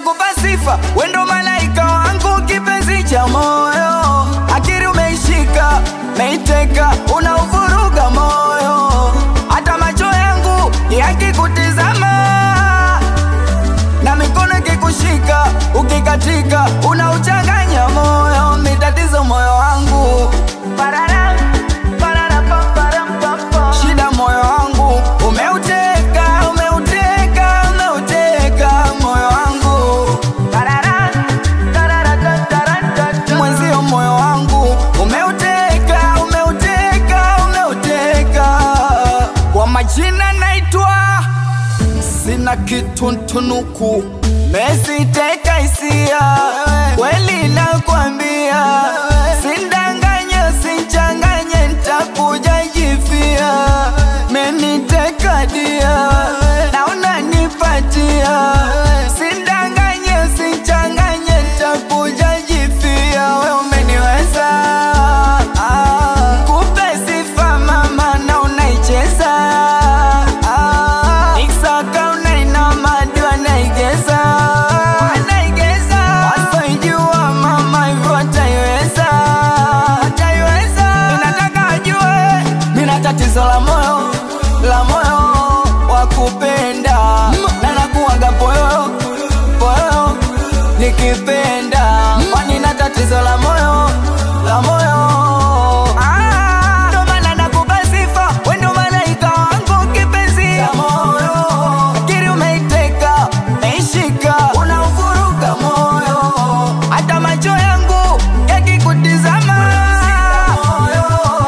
nakupa sifa, wendo malaika wangu kipenzi cha moyo. Akili umeishika, meiteka, unauvuruga moyo. Hata macho yangu yakikutizama na mikono ikikushika, ukikatika unauchanganya moyo. Mitatizo moyo wangu, shida moyo wangu, umeuteka, umeuteka, umeuteka moyo wangu. Mwenzio moyo wangu, umeuteka, umeuteka, umeuteka. Kwa majina naitwa Sina Kitu Ntunuku, mesiteka hisia, kweli nakwambia. Sindanganye, sinchanganye, nitakuja jifia. Meniteka dia, na unanipatia. Sindanganye, sinchanganye, nitakuja jifia. We umeniweza, kupe sifa mama na unaicheza. Nikisaka unainama dua naigeza. Wasoijua mama hivyo wataiweza. Ninataka ajue, nina tatizo la moyo, la moyo wakupenda. Na nakuwaga poyo, poyo nikipenda. Kwani nina tatizo la moyo, la moyo. Ndo maana nakupa sifa, wendo malaika wangu kipenzi cha moyo. Akili umeiteka, meishika, unauvuruga moyo. Hata macho yangu yakikutizama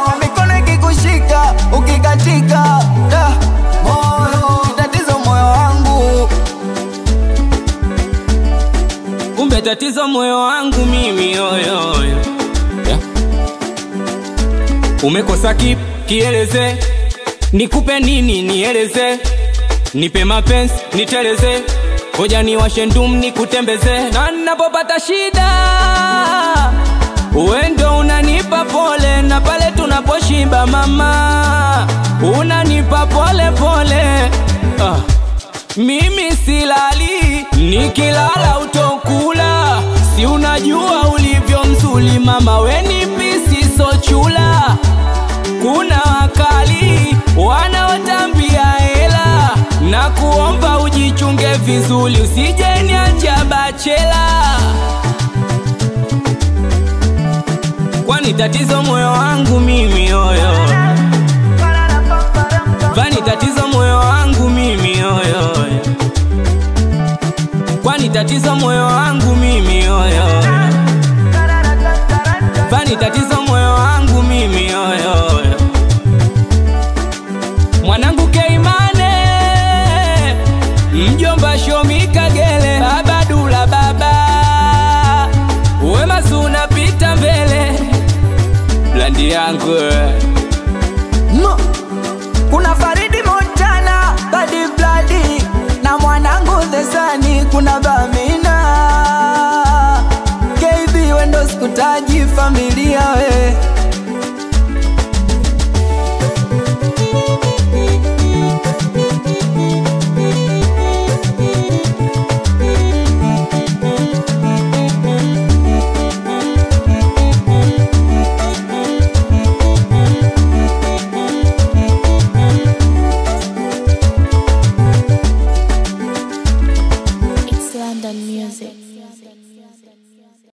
na mikono ikikushika, ukikatika moyo. Tatizo moyo wangu, kumbe tatizo moyo wangu mimi yoyo. Yeah. Umekosa kieleze, nikupe nini nieleze, nipe mapenzi niteleze, hoja niwashe ndum nikutembeze. Na ninapopata shida uendo unanipa pole, na pale tunaposhiba mama unanipa pole pole. Mimi silali, nikilala utokula. Si unajua ulivyo mzuri mama, weni pisi so chula. Kuna wakali wanaotambia hela, na kuomba ujichunge vizuri, usije niacha bachela. Kwani tatizo moyo wangu mimi yoyo. Kwani tatizo moyo wangu mimi yoyo. Kwani tatizo moyo wangu mimi yoyo. Kwani tatizo moyo wangu mimi yoyo. Mwanangu Keimane, mjomba Shomi Kagele, baba Dula baba, Wema Suna pita mbele, blandi yangu. Kuna Faridi Montana, Badi Bladi, na mwanangu The Sunny. Kuna Bamina, KB wendo sikutaji familia we. It's London music.